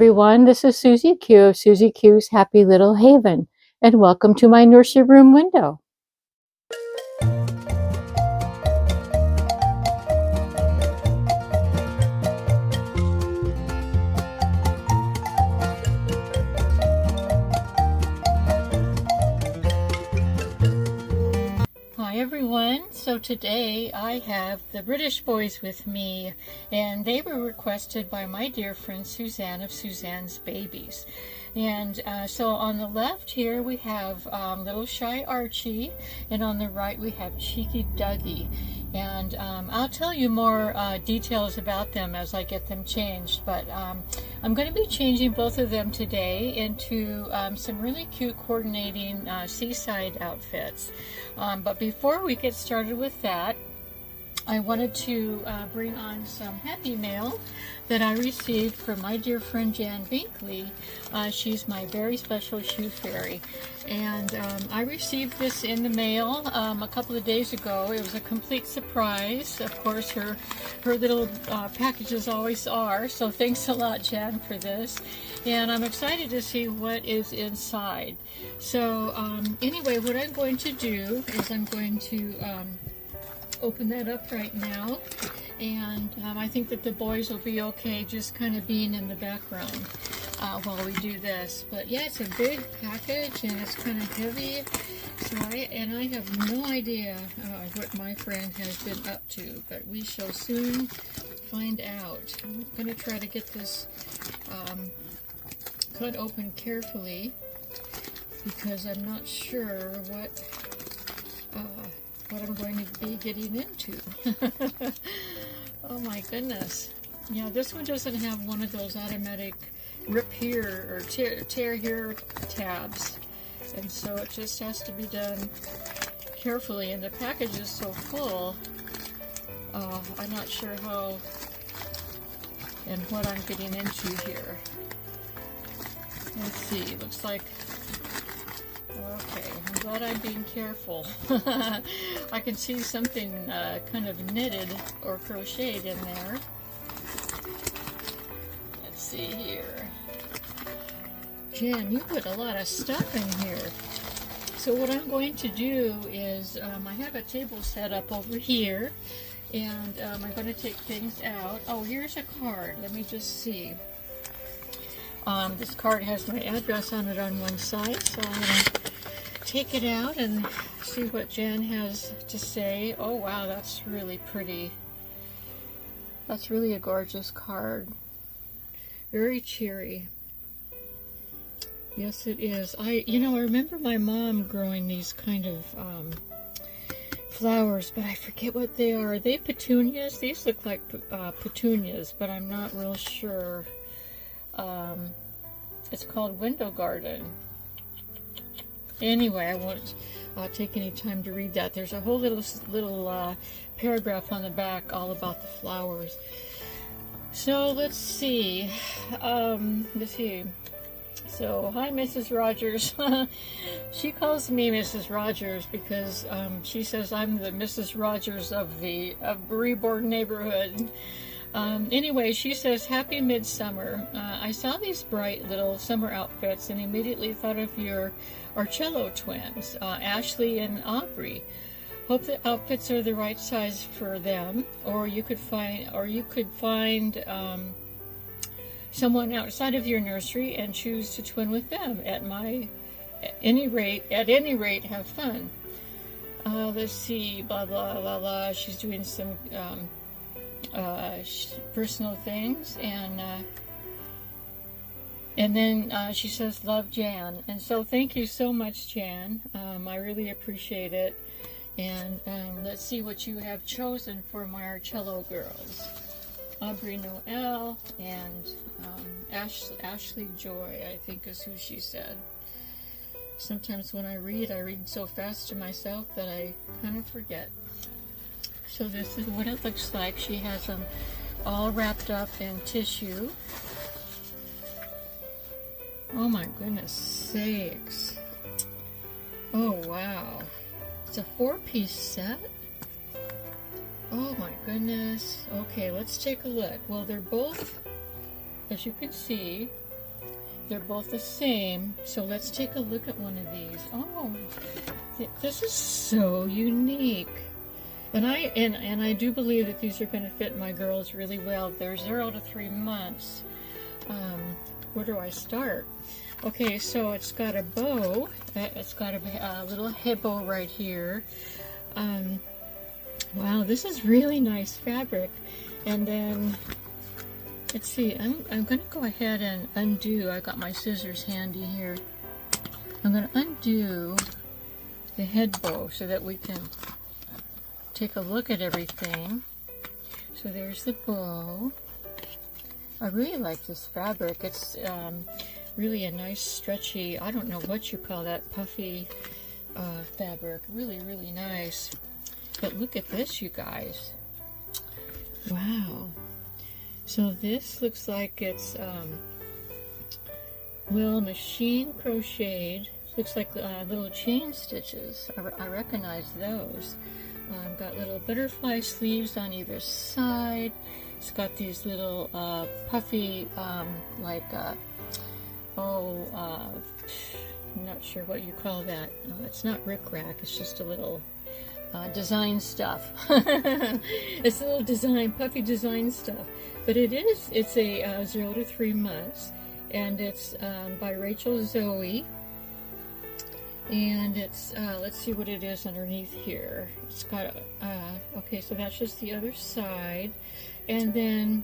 everyone, this is Susie Q of Susie Q's Happy Little Haven, and welcome to my nursery room window. Hi everyone, so today I have the British boys with me, and they were requested by my dear friend Suzanne of Suzanne's Babies. And so on the left here we have little Shy Archie, and on the right we have cheeky Dougie. And I'll tell you more details about them as I get them changed, but I'm going to be changing both of them today into some really cute coordinating seaside outfits. But before we get started with that, I wanted to bring on some happy mail that I received from my dear friend Jan Binkley. She's my very special shoe fairy. And I received this in the mail a couple of days ago. It was a complete surprise. Of course, her little packages always are. So thanks a lot, Jan, for this. And I'm excited to see what is inside. So anyway, what I'm going to do is I'm going to open that up right now, and I think that the boys will be okay just kind of being in the background while we do this. But yeah, it's a big package and it's kind of heavy, so I have no idea what my friend has been up to, but we shall soon find out. I'm going to try to get this cut open carefully because I'm not sure what I'm going to be getting into. Oh my goodness. Yeah, this one doesn't have one of those automatic rip here or tear here tabs, and so it just has to be done carefully, and the package is so full. I'm not sure how and what I'm getting into here. Let's see, looks like, okay, I'm glad I'm being careful. I can see something kind of knitted or crocheted in there. Let's see here. Jen, you put a lot of stuff in here. So what I'm going to do is, I have a table set up over here, and I'm going to take things out. Oh, here's a card. Let me just see. This card has my address on it on one side, so I'm going to take it out and see what Jan has to say. Oh wow, that's really pretty. That's really a gorgeous card. Very cheery. Yes, it is. I remember my mom growing these kind of flowers, but I forget what they are. Are they petunias? These look like petunias, but I'm not real sure. It's called Window Garden. Anyway, I won't take any time to read that. There's a whole little paragraph on the back all about the flowers. So let's see. So hi, Mrs. Rogers. She calls me Mrs. Rogers because she says I'm the Mrs. Rogers of the Reborn neighborhood. Anyway, she says, Happy Midsummer. I saw these bright little summer outfits and immediately thought of your Arcello twins, Ashley and Adrie. Hope the outfits are the right size for them, or you could find someone outside of your nursery and choose to twin with them. At any rate, have fun. Let's see, blah blah blah blah. She's doing some personal things, and then she says, love, Jan. And so thank you so much, Jan. I really appreciate it. And let's see what you have chosen for my Arcello girls. Aubrey Noel and Ashley Joy, I think is who she said. Sometimes when I read so fast to myself that I kind of forget. So this is what it looks like. She has them all wrapped up in tissue. Oh my goodness sakes. Oh wow. It's a 4-piece set. Oh my goodness. Okay, let's take a look. Well, they're both, as you can see, they're both the same. So let's take a look at one of these. Oh, this is so unique. And I do believe that these are going to fit my girls really well. They're 0 to 3 months. Where do I start? Okay, so it's got a bow. It's got a little head bow right here. Wow, this is really nice fabric. And then, let's see, I'm going to go ahead and undo. I got my scissors handy here. I'm going to undo the head bow so that we can take a look at everything. So there's the bow. I really like this fabric. It's really a nice stretchy, I don't know what you call that, puffy fabric. Really, really nice. But look at this, you guys. Wow. So this looks like it's well, machine crocheted. Looks like little chain stitches. I recognize those. Got little butterfly sleeves on either side. It's got these little puffy, like, I'm not sure what you call that. It's not rickrack, it's just a little design stuff. It's a little design, puffy design stuff. But it's a 0 to 3 months, and it's by Rachel Zoe. And it's, let's see what it is underneath here. It's got, okay, so that's just the other side. And then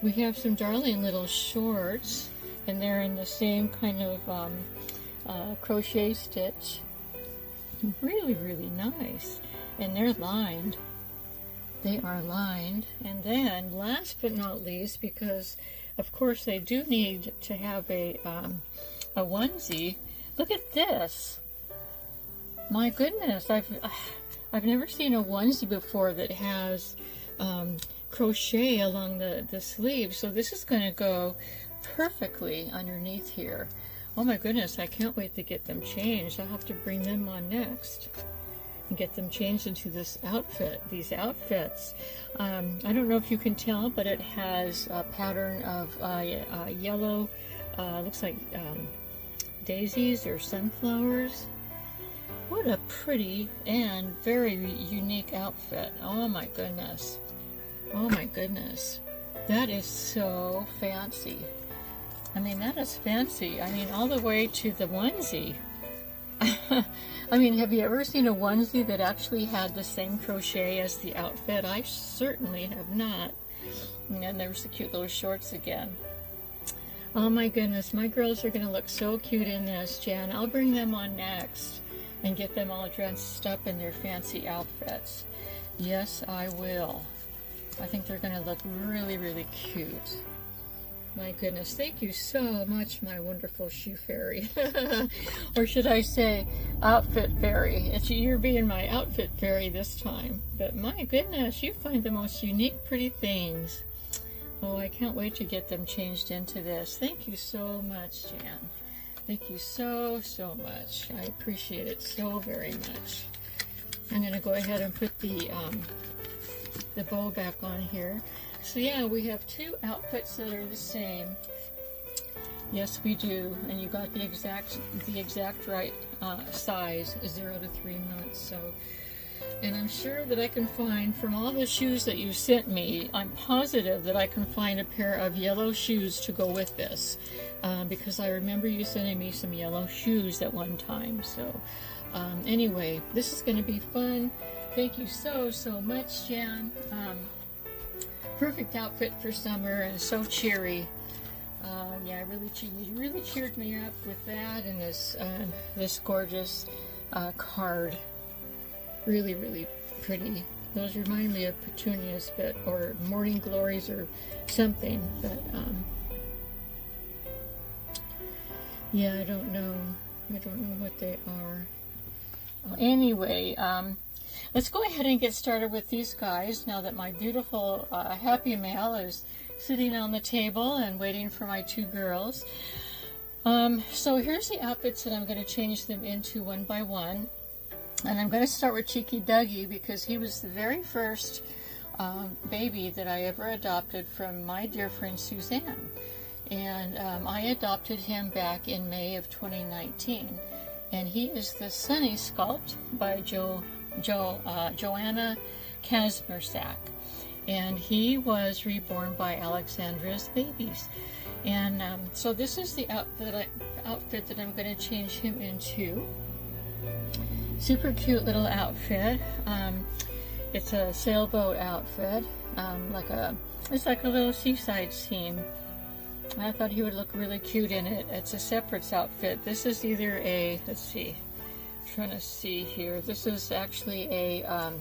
we have some darling little shorts, and they're in the same kind of crochet stitch. Really, really nice. And they're lined. They are lined. And then, last but not least, because of course they do need to have a onesie, look at this. My goodness, I've never seen a onesie before that has crochet along the sleeve, so this is going to go perfectly underneath here. Oh my goodness, I can't wait to get them changed. I'll have to bring them on next and get them changed into this outfit, these outfits. I don't know if you can tell, but it has a pattern of yellow, looks like daisies or sunflowers. What a pretty and very unique outfit. Oh my goodness. Oh my goodness. That is so fancy. I mean, that is fancy. I mean, all the way to the onesie. I mean, have you ever seen a onesie that actually had the same crochet as the outfit? I certainly have not. And then there's the cute little shorts again. Oh my goodness, my girls are going to look so cute in this, Jan. I'll bring them on next and get them all dressed up in their fancy outfits. Yes, I will. I think they're going to look really, really cute. My goodness, thank you so much, my wonderful shoe fairy. Or should I say, outfit fairy. You're being my outfit fairy this time. But my goodness, you find the most unique, pretty things. Oh, I can't wait to get them changed into this. Thank you so much, Jan. Thank you so, so much. I appreciate it so very much. I'm going to go ahead and put the bow back on here. So yeah, we have two outfits that are the same. Yes, we do. And you got the exact right size, 0 to 3 months. So, and I'm sure that I can find, from all the shoes that you sent me, I'm positive that I can find a pair of yellow shoes to go with this. Because I remember you sending me some yellow shoes at one time. So anyway, this is going to be fun. Thank you so, so much, Jan. Perfect outfit for summer and so cheery. Yeah, you really cheered me up with that and this gorgeous card. Really, really pretty. Those remind me of petunias, or morning glories or something. But yeah, I don't know what they are. Anyway, let's go ahead and get started with these guys now that my beautiful happy mail is sitting on the table and waiting for my two girls. So here's the outfits that I'm going to change them into one by one. And I'm going to start with Cheeky Dougie because he was the very first baby that I ever adopted from my dear friend Suzanne. and I adopted him back in May of 2019, and he is the Sunny Sculpt by Joanna Kazmiersak, and he was reborn by Alexandra's babies. And so this is the outfit that I'm going to change him into. Super cute little outfit. It's a sailboat outfit, it's like a little seaside scene. I thought he would look really cute in it. It's a separates outfit. This is either a, let's see, I'm trying to see here. This is actually a,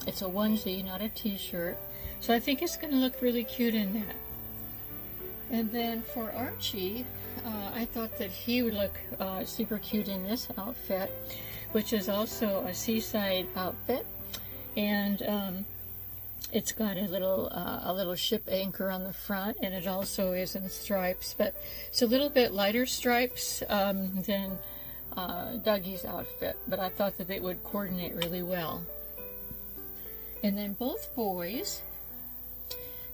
it's a onesie, not a t-shirt. So I think it's going to look really cute in that. And then for Archie, I thought that he would look super cute in this outfit, which is also a seaside outfit. And it's got a little ship anchor on the front, and it also is in stripes, but it's a little bit lighter stripes than Dougie's outfit, but I thought that they would coordinate really well. And then both boys,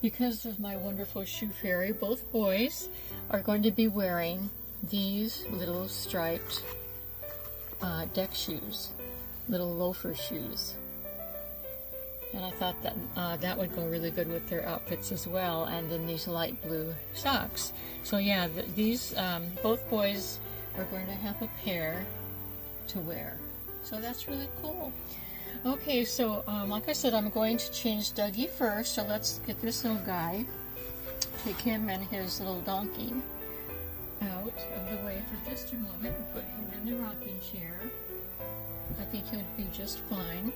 because of my wonderful shoe fairy, both boys are going to be wearing these little striped deck shoes, little loafer shoes. And I thought that that would go really good with their outfits as well, and then these light blue socks. So yeah, these both boys are going to have a pair to wear. So that's really cool. Okay, so like I said, I'm going to change Dougie first, so let's get this little guy, take him and his little donkey out of the way for just a moment and put him in the rocking chair. I think he would be just fine.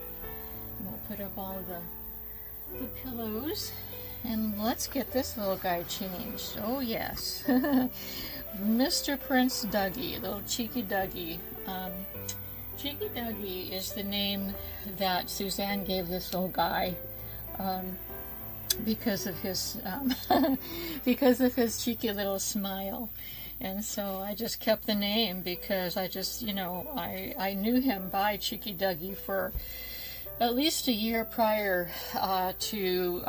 We'll put up all of the pillows, and let's get this little guy changed. Oh yes, Mr. Prince Dougie, little cheeky Dougie. Cheeky Dougie is the name that Suzanne gave this little guy because of his cheeky little smile. And so I just kept the name because I just, I knew him by Cheeky Dougie for at least a year prior to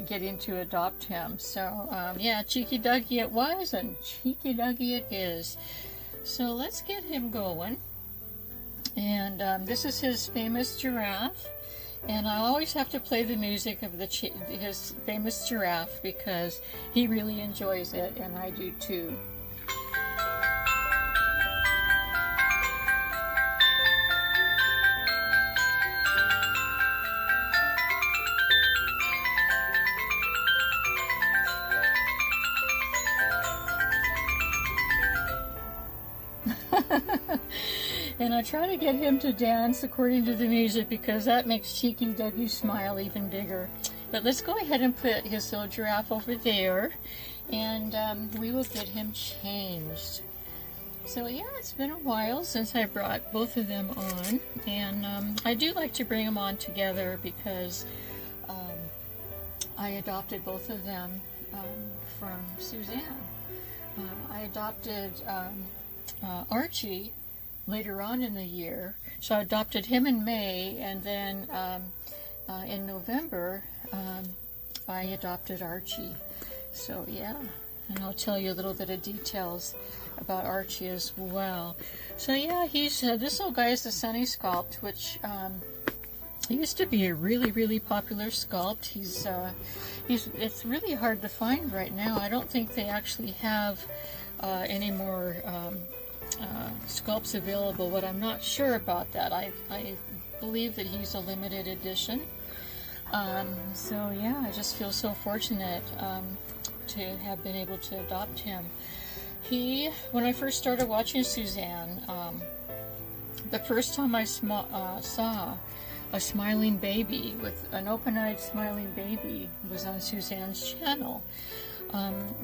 getting to adopt him. So yeah, Cheeky Dougie it was, and Cheeky Dougie it is. So let's get him going. And this is his famous giraffe. And I always have to play the music of his famous giraffe because he really enjoys it, and I do too. And I try to get him to dance according to the music because that makes Cheeky Dougie smile even bigger. But let's go ahead and put his little giraffe over there, and we will get him changed. So yeah, it's been a while since I brought both of them on, and I do like to bring them on together because I adopted both of them from Suzanne. I adopted Archie later on in the year, so I adopted him in May, and then in November I adopted Archie. So yeah, and I'll tell you a little bit of details about Archie as well. So yeah, he's this little guy is the Sunny Sculpt, which he used to be a really popular sculpt. It's really hard to find right now. I don't think they actually have any more sculpts available, but I'm not sure about that. I believe that he's a limited edition. So yeah, I just feel so fortunate to have been able to adopt him. When I first started watching Suzanne, the first time I saw a smiling baby, with an open-eyed smiling baby, was on Suzanne's channel.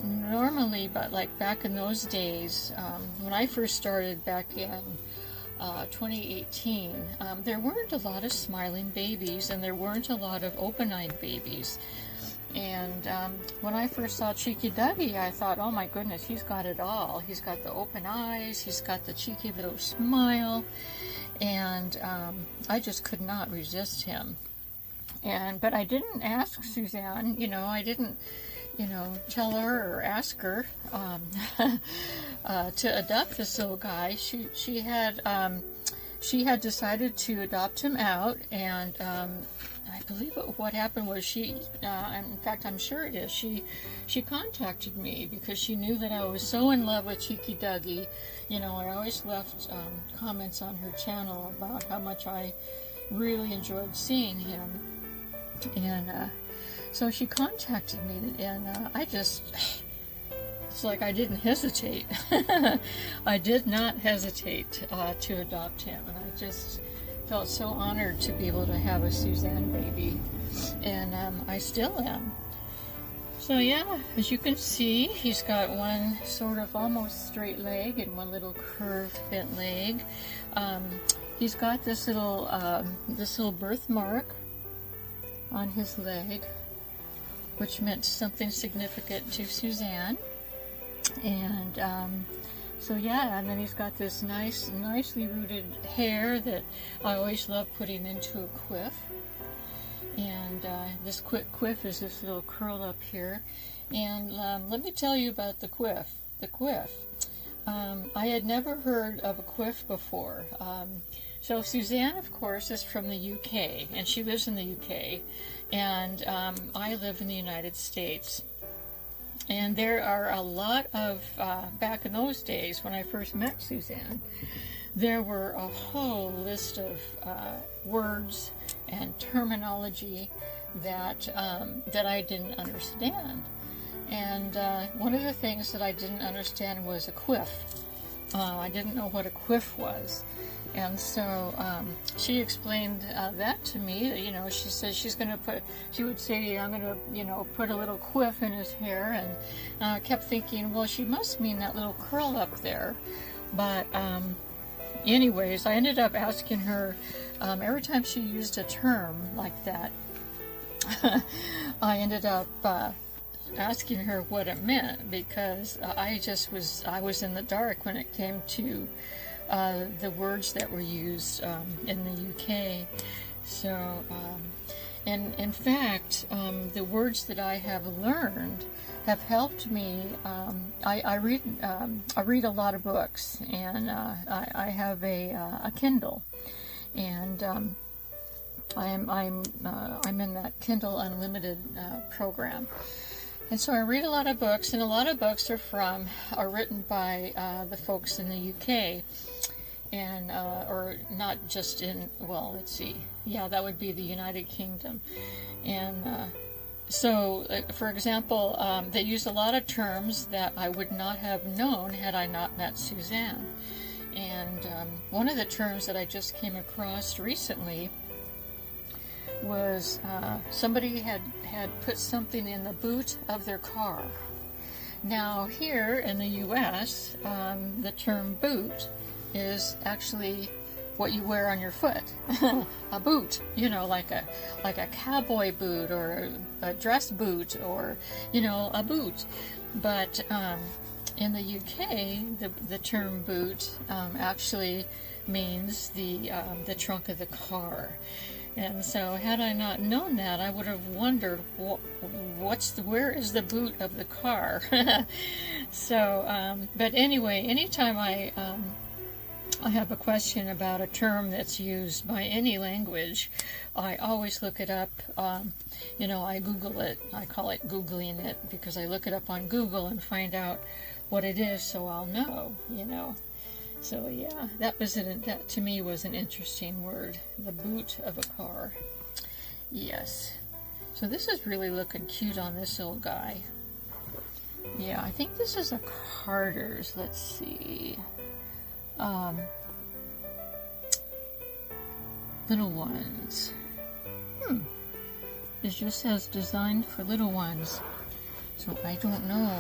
Normally, but like back in those days, when I first started back in 2018, there weren't a lot of smiling babies, and there weren't a lot of open-eyed babies. And when I first saw Cheeky Dougie, I thought, oh my goodness, he's got it all. He's got the open eyes, he's got the cheeky little smile, and I just could not resist him. But I didn't ask Suzanne, I didn't tell her or ask her to adopt this little guy. She had decided to adopt him out, and I believe what happened was in fact, I'm sure it is, she contacted me because she knew that I was so in love with Cheeky Dougie. I always left comments on her channel about how much I really enjoyed seeing him. And so she contacted me, and it's like I didn't hesitate. I did not hesitate to adopt him, and I just felt so honored to be able to have a Suzanne baby, and I still am. So yeah, as you can see, he's got one sort of almost straight leg and one little curved bent leg. He's got this little birthmark on his leg, which meant something significant to Suzanne. And so yeah, and then he's got this nicely rooted hair that I always love putting into a quiff. And this quiff is this little curl up here. And let me tell you about the quiff. I had never heard of a quiff before. So Suzanne, of course, is from the UK, and she lives in the UK, and I live in the United States. And there are a lot of, back in those days when I first met Suzanne, there were a whole list of words and terminology that I didn't understand. And one of the things that I didn't understand was a quiff. I didn't know what a quiff was. And so she explained that to me. She said she would say, I'm going to, put a little quiff in his hair. And I kept thinking, well, she must mean that little curl up there. But anyways, I ended up asking her, every time she used a term like that, I ended up asking her what it meant, because I was in the dark when it came to the words that were used in the UK. So, and in fact, the words that I have learned have helped me. I read a lot of books, and I have a Kindle, and I'm in that Kindle Unlimited program. And so I read a lot of books, and a lot of books are written by the folks in the UK, and or not just in, well, let's see, yeah, that would be the United Kingdom. And so, for example, they use a lot of terms that I would not have known had I not met Suzanne. And one of the terms that I just came across recently was somebody had put something in the boot of their car. Now here in the U.S., the term boot is actually what you wear on your foot. A boot, like a cowboy boot or a dress boot, or a boot. But in the UK, the term boot actually means the trunk of the car. And so, had I not known that, I would have wondered where is the boot of the car. So, but anyway, anytime I have a question about a term that's used by any language, I always look it up. I Google it. I call it Googling it, because I look it up on Google and find out what it is, so I'll know. So yeah, that to me was an interesting word, the boot of a car. Yes. So this is really looking cute on this little guy. Yeah, I think this is a Carter's. Let's see. Little ones. It just says designed for little ones. So I don't know.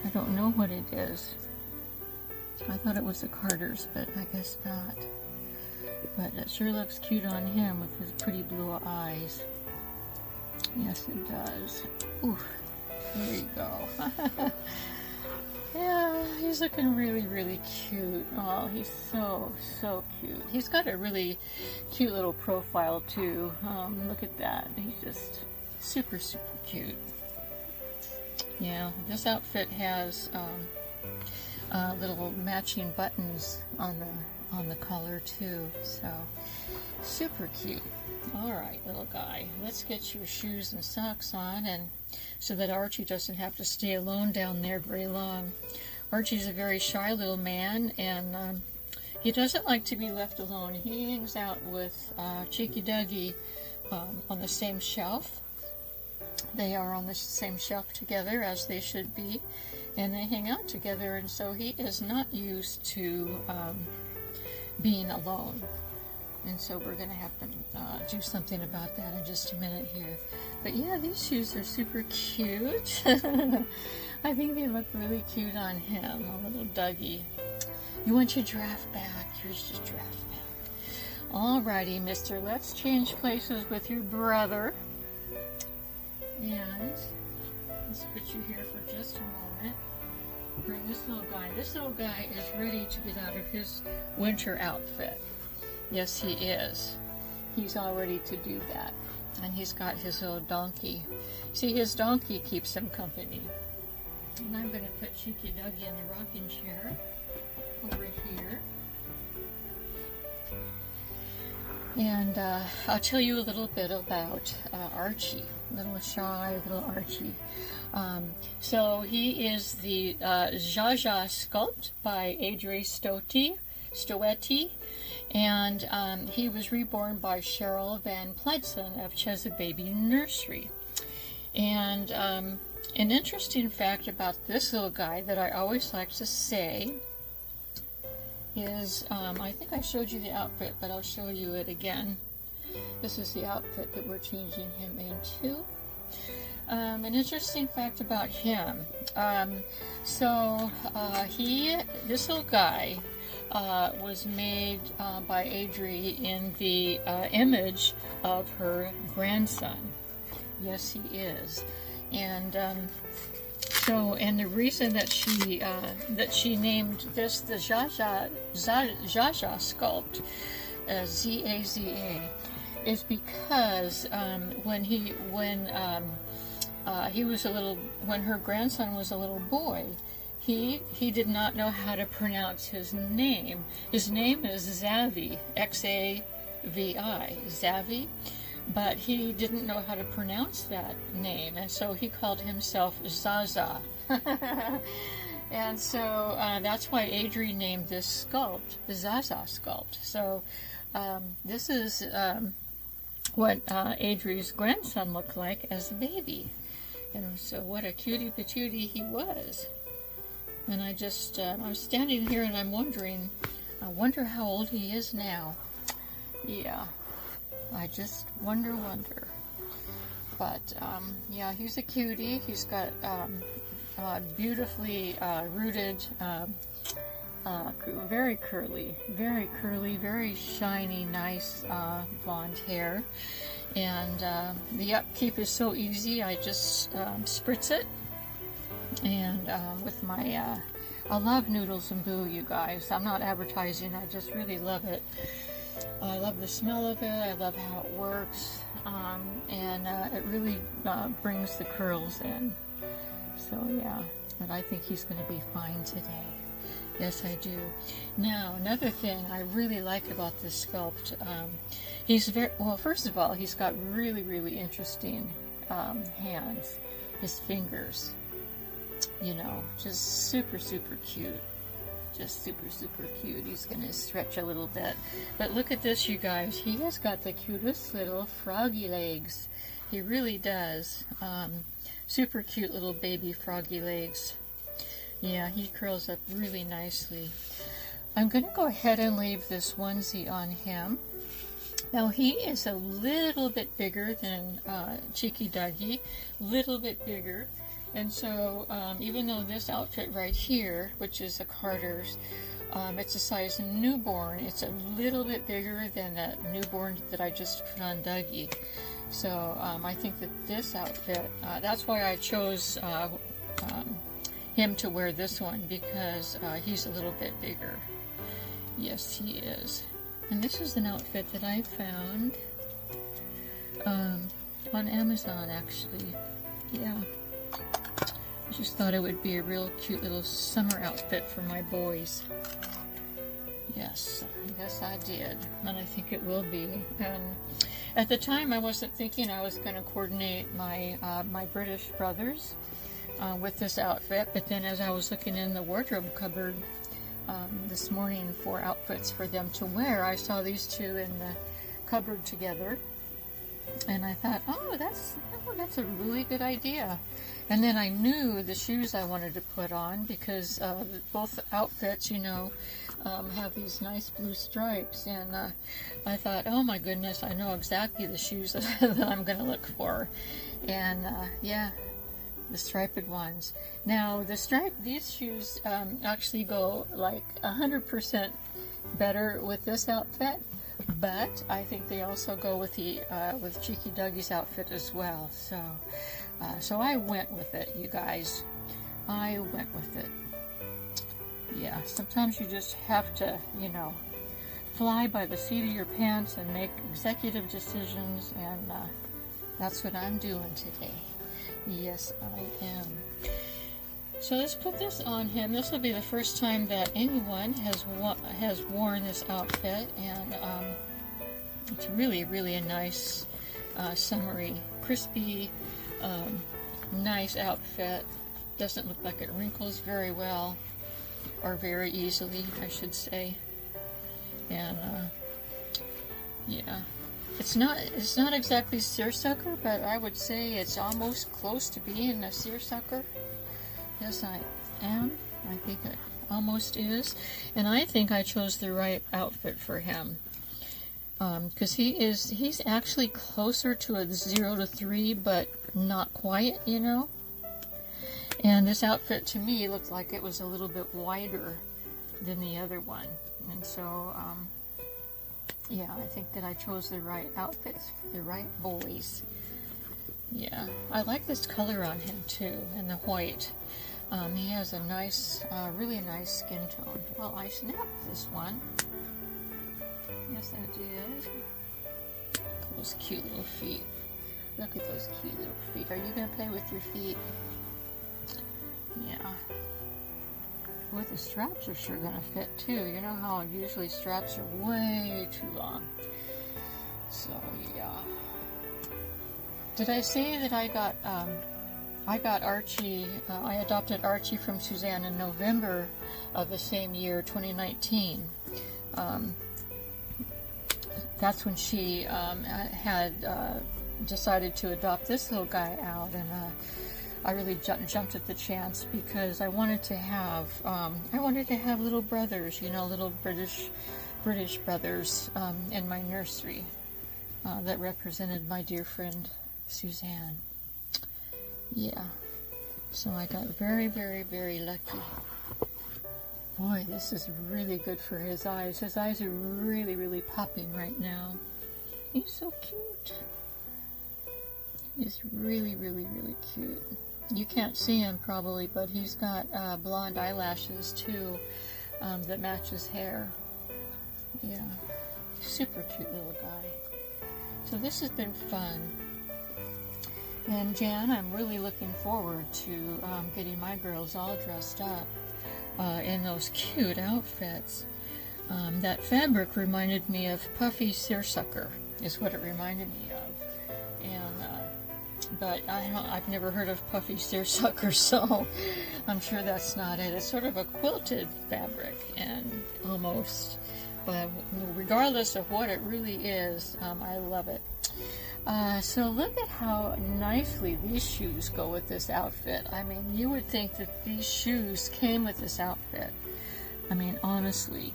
I don't know what it is. I thought it was the Carter's, but I guess not. But it sure looks cute on him with his pretty blue eyes. Yes, it does. Oof. There you go. Yeah, he's looking really, really cute. Oh, he's so cute. He's got a really cute little profile, too. Look at that. He's just super cute. Yeah, this outfit has little matching buttons on the collar too, so super cute. All right, little guy, let's get your shoes and socks on, and so that Archie doesn't have to stay alone down there very long. Archie's a very shy little man, and he doesn't like to be left alone. He hangs out with Cheeky Dougie on the same shelf. They are on the same shelf together, as they should be, and they hang out together, and so he is not used to being alone. And so we're going to have to do something about that in just a minute here. But yeah, these shoes are super cute. I think they look really cute on him, a little Dougie. You want your giraffe back? Here's your giraffe back. Alrighty, mister, let's change places with your brother. And let's put you here for just a moment. Bring this little guy. This little guy is ready to get out of his winter outfit. Yes, he is. He's all ready to do that. And he's got his little donkey. See, his donkey keeps him company. And I'm going to put Cheeky Dougie in the rocking chair over here. And I'll tell you a little bit about Archie, little shy little Archie. So he is the ZaZa sculpt by Adrie Stoete, and he was reborn by Cheryl Van Pledson of Chesapeake Nursery. And an interesting fact about this little guy that I always like to say is, I think I showed you the outfit, but I'll show you it again. This is the outfit that we're changing him into. An interesting fact about him. This little guy was made by Adrie in the image of her grandson. Yes, he is. And and the reason that she named this the ZaZa sculpt, ZaZa, is because when her grandson was a little boy, he did not know how to pronounce his name. His name is Xavi, X-A-V-I, Xavi. But he didn't know how to pronounce that name, and so he called himself ZaZa. And so that's why Adrie named this sculpt the ZaZa sculpt. So this is what Adrie's grandson looked like as a baby. And so what a cutie patootie he was. And I'm standing here and I'm wondering, I wonder how old he is now. Yeah. I just wonder. But, yeah, he's a cutie. He's got beautifully rooted, very curly, very shiny, nice blonde hair. And the upkeep is so easy. I just spritz it. And with my, I love Noodles and Boo, you guys. I'm not advertising. I just really love it. I love the smell of it, I love how it works, and it really brings the curls in. So yeah, but I think he's going to be fine today. Yes, I do. Now, another thing I really like about this sculpt, he's first of all, he's got really interesting hands, his fingers, you know, just super cute. Just super cute. He's going to stretch a little bit. But look at this, you guys. He has got the cutest little froggy legs. He really does. Super cute little baby froggy legs. Yeah, he curls up really nicely. I'm going to go ahead and leave this onesie on him. Now, he is a little bit bigger than Cheeky Dougie. Little bit bigger. And so, even though this outfit right here, which is a Carter's, it's a size newborn, it's a little bit bigger than that newborn that I just put on Dougie. So, I think that this outfit, that's why I chose him to wear this one, because he's a little bit bigger. Yes, he is. And this is an outfit that I found on Amazon, actually. Yeah. I just thought it would be a real cute little summer outfit for my boys. Yes, I did, and I think it will be. And at the time, I wasn't thinking I was going to coordinate my my British brothers with this outfit, but then as I was looking in the wardrobe cupboard this morning for outfits for them to wear, I saw these two in the cupboard together, and I thought, oh, that's a really good idea. And then I knew the shoes I wanted to put on because both outfits, you know, have these nice blue stripes, and I thought, oh my goodness, I know exactly the shoes that I'm going to look for. And yeah, the striped ones. Now these shoes actually go like 100% better with this outfit, but I think they also go with the with Cheeky Dougie's outfit as well. So I went with it, you guys. I went with it. Yeah, sometimes you just have to, you know, fly by the seat of your pants and make executive decisions, and that's what I'm doing today. Yes, I am. So let's put this on him. This will be the first time that anyone has worn this outfit, and it's really, really a nice, summery, crispy, nice outfit. Doesn't look like it wrinkles very well, or very easily, I should say. And yeah, it's not exactly seersucker, but I would say it's almost close to being a seersucker. Yes, I am. I think it almost is, and I think I chose the right outfit for him, because he's actually closer to a 0 to 3, but not quite, you know. And this outfit to me looked like it was a little bit wider than the other one, and so yeah, I think that I chose the right outfits for the right boys. Yeah, I like this color on him too, and the white. He has a nice, really nice skin tone. Well, I snapped this one. Yes, I did. Look at those cute little feet. Look at those cute little feet. Are you going to play with your feet? Yeah. Boy, the straps are sure going to fit too. You know how usually straps are way too long. So, yeah. Did I say that I got Archie, I adopted Archie from Suzanne in November of the same year, 2019. That's when she had decided to adopt this little guy out, and I really jumped at the chance because I wanted to have little brothers, you know, little British brothers in my nursery that represented my dear friend Suzanne. Yeah, so I got very, very, very lucky. Boy, this is really good for his eyes. His eyes are really, really popping right now. He's so cute. He's really, really, really cute. You can't see him probably, but he's got blonde eyelashes too that match his hair. Yeah, super cute little guy. So this has been fun. And Jan, I'm really looking forward to getting my girls all dressed up in those cute outfits. That fabric reminded me of puffy seersucker, is what it reminded me of. And but I've never heard of puffy seersucker, so I'm sure that's not it. It's sort of a quilted fabric, and almost. But regardless of what it really is, I love it. So look at how nicely these shoes go with this outfit. I mean, you would think that these shoes came with this outfit. I mean, honestly,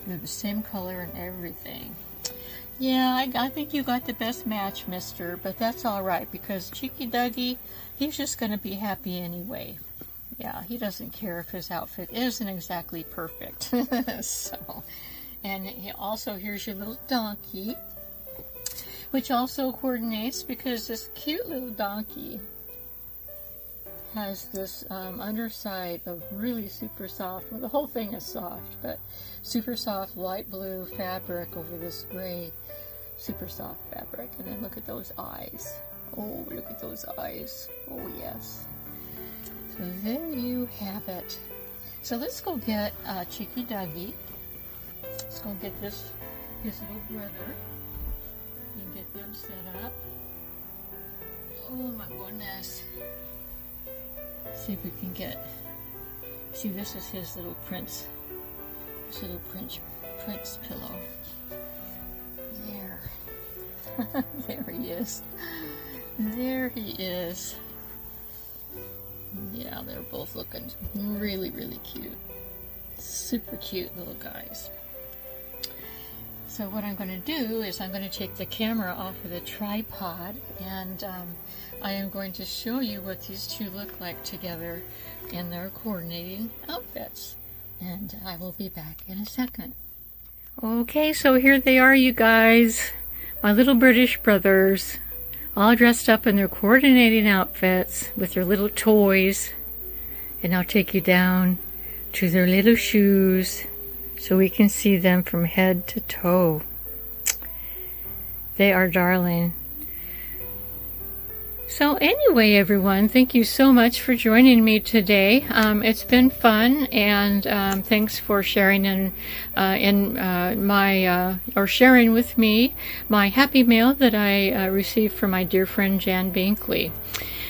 they're the same color and everything. Yeah, I think you got the best match, mister, but that's all right, because Cheeky Dougie, he's just going to be happy anyway. Yeah, he doesn't care if his outfit isn't exactly perfect. So, and here's your little donkey, which also coordinates because this cute little donkey has this underside of really super soft, well, the whole thing is soft, but super soft light blue fabric over this gray super soft fabric. And then look at those eyes. Oh, look at those eyes. Oh, yes. So there you have it. So let's go get Cheeky Dougie. Let's go get his little brother and get them set up. Oh my goodness. See if we can get, see, this is his little prince pillow. There. There he is. There he is. Yeah, they're both looking really, really cute. Super cute little guys. So what I'm going to do is I'm going to take the camera off of the tripod, and I am going to show you what these two look like together in their coordinating outfits. And I will be back in a second. Okay, so here they are, you guys. My little British brothers, all dressed up in their coordinating outfits with their little toys. And I'll take you down to their little shoes so we can see them from head to toe. They are darling. So anyway, everyone, thank you so much for joining me today. It's been fun, and thanks for sharing sharing with me my happy mail that I received from my dear friend Jan Binkley.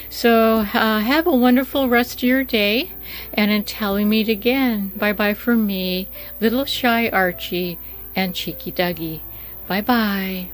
So have a wonderful rest of your day, and until we meet again, bye-bye from me, little Shy Archie and Cheeky Dougie. Bye-bye.